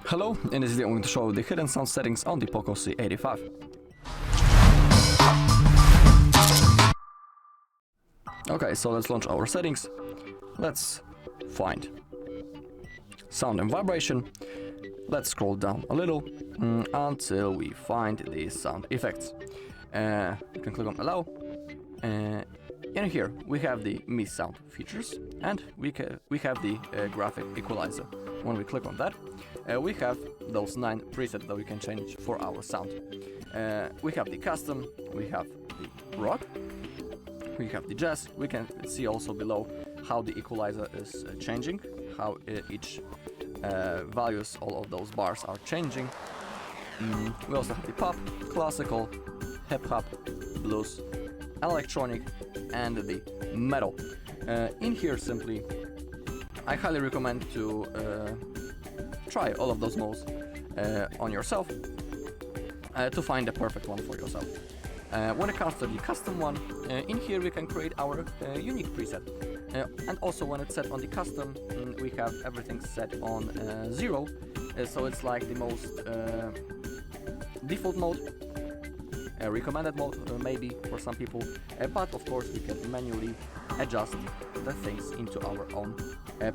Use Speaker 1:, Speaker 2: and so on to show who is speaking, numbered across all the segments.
Speaker 1: Hello, in this video I'm going to show the hidden sound settings on the POCO C85. Okay, so let's launch our settings. Let's find sound and vibration. Let's scroll down a little until we find the sound effects. You can click on allow. In here we have the Mi sound features and we have the graphic equalizer. When we click on that, we have those 9 presets that we can change for our sound. We have the custom, we have the rock, we have the jazz. We can see also below how the equalizer is changing, how each values, all of those bars are changing. We also have the pop, classical, hip-hop, blues, electronic and the metal. In here simply I highly recommend to try all of those modes on yourself to find the perfect one for yourself. When it comes to the custom one, in here we can create our unique preset. And also when it's set on the custom, we have everything set on 0, so it's like the most default mode, recommended mode maybe for some people, but of course we can manually adjust the things into our own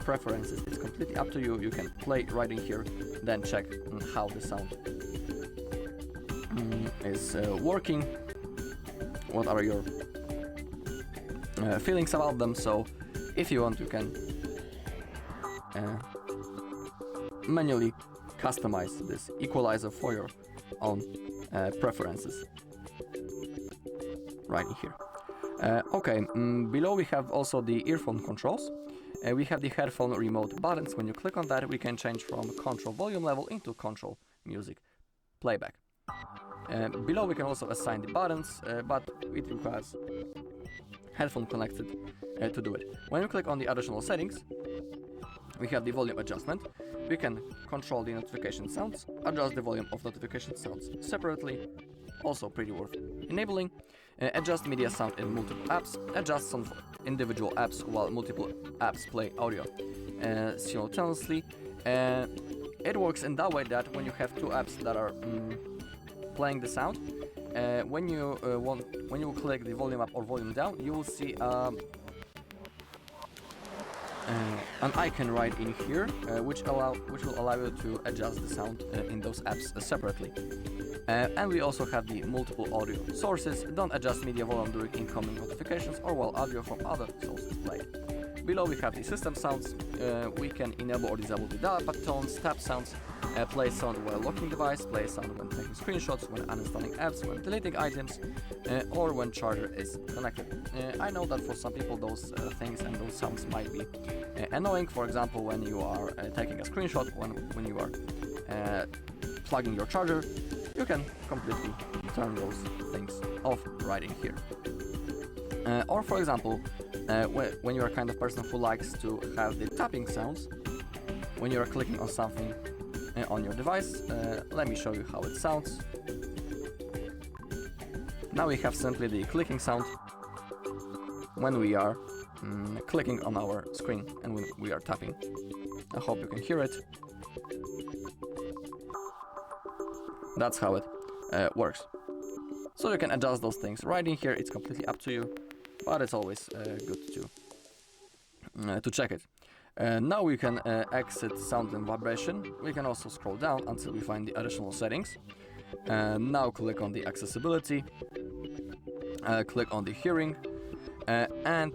Speaker 1: preferences. It's completely up to you. You can play right in here, then check how the sound is working, what are your feelings about them. So if you want, you can manually customize this equalizer for your own preferences right in here. Okay, below we have also the earphone controls. We have the headphone remote buttons. When you click on that, we can change from control volume level into control music playback. Below we can also assign the buttons, but it requires headphone connected to do it. When you click on the additional settings, we have the volume adjustment. We can control the notification sounds, adjust the volume of notification sounds separately, also pretty worth enabling. Adjust media sound in multiple apps, adjust some individual apps while multiple apps play audio simultaneously. It works in that way that when you have 2 apps that are playing the sound, when you click the volume up or volume down, you will see an icon right in here, which will allow you to adjust the sound in those apps separately. And we also have the multiple audio sources. Don't adjust media volume during incoming notifications or while audio from other sources play. Below we have the system sounds. We can enable or disable the dial-pad tones, tap sounds, play sound while locking device, play sound when taking screenshots, when uninstalling apps, when deleting items, or when charger is connected. I know that for some people those things and those sounds might be annoying. For example, when you are taking a screenshot, when you are plugging your charger, you can completely turn those things off right in here. Or for example, when you're a kind of person who likes to have the tapping sounds when you're clicking on something on your device, let me show you how it sounds. Now we have simply the clicking sound when we are clicking on our screen and when we are tapping. I hope you can hear it. That's how it works. So you can adjust those things right in here. It's completely up to you, but it's always good to check it. Now we can exit sound and vibration. We can also scroll down until we find the additional settings. Now click on the accessibility, click on the hearing, and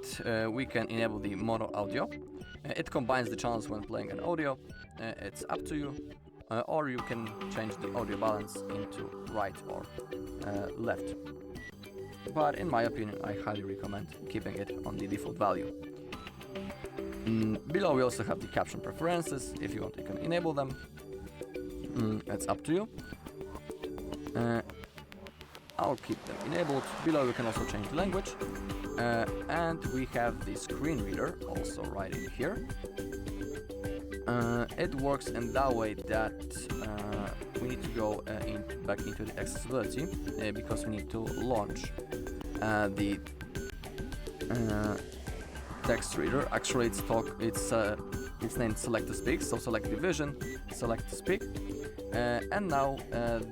Speaker 1: we can enable the mono audio. It combines the channels when playing an audio. It's up to you. Or you can change the audio balance into right or left. But in my opinion, I highly recommend keeping it on the default value. Below we also have the caption preferences. If you want, you can enable them. It's up to you. I'll keep them enabled. Below we can also change the language. And we have the screen reader also right in here. It works in that way that we need to go back into the accessibility because we need to launch the text reader. Actually, it's It's named Select to Speak, so select Division, select to Speak, and now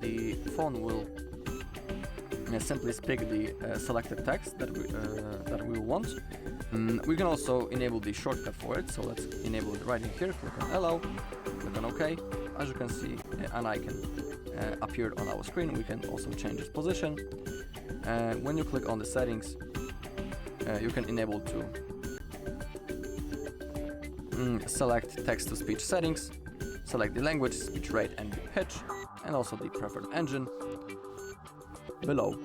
Speaker 1: the phone will simply speak the selected text that we want. We can also enable the shortcut for it, so let's enable it right in here. Click on Allow, click on OK. As you can see, an icon appeared on our screen. We can also change its position. When you click on the settings, you can enable to select text-to-speech settings, select the language, speech rate, and the pitch, and also the preferred engine. Below,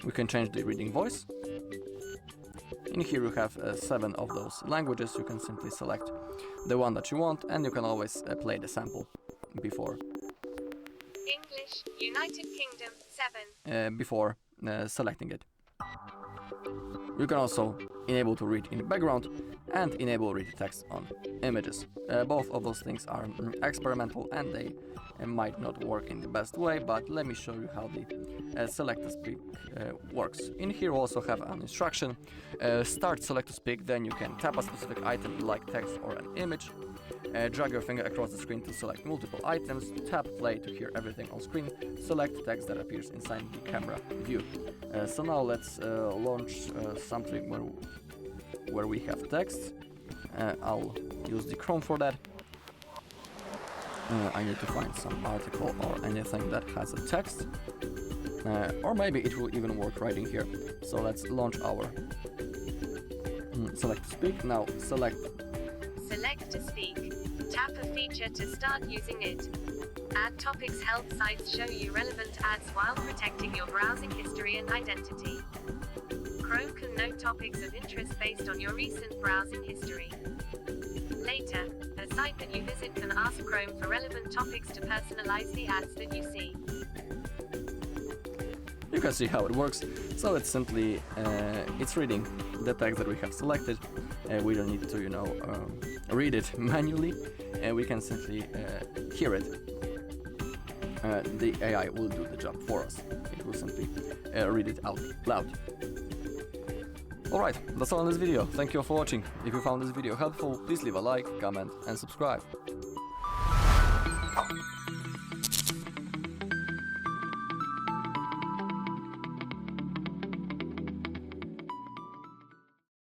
Speaker 1: we can change the reading voice. In here you have 7 of those languages. You can simply select the one that you want, and you can always play the sample before.
Speaker 2: English, United Kingdom, 7.
Speaker 1: Before selecting it. You can also enable to read in the background and enable read text on images. Both of those things are experimental and they might not work in the best way, but let me show you how the select to speak works. In here we also have an instruction. Start select to speak, then you can tap a specific item like text or an image. Drag your finger across the screen to select multiple items, tap play to hear everything on screen, select text that appears inside the camera view. So now let's launch something where we have text. I'll use the Chrome for that. I need to find some article or anything that has a text. Or maybe it will even work right in here. So let's launch our select to speak. Now select
Speaker 2: to speak. Tap a feature to start using it. Add topics help sites show you relevant ads while protecting your browsing history and identity. Chrome can note topics of interest based on your recent browsing history. Later, a site that you visit can ask Chrome for relevant topics to personalize the ads that you see.
Speaker 1: You can see how it works. So it's simply it's reading the text that we have selected. We don't need to read it manually. We can simply hear it. The AI will do the job for us. It will simply read it out loud. Alright, that's all in this video. Thank you all for watching. If you found this video helpful, please leave a like, comment and subscribe.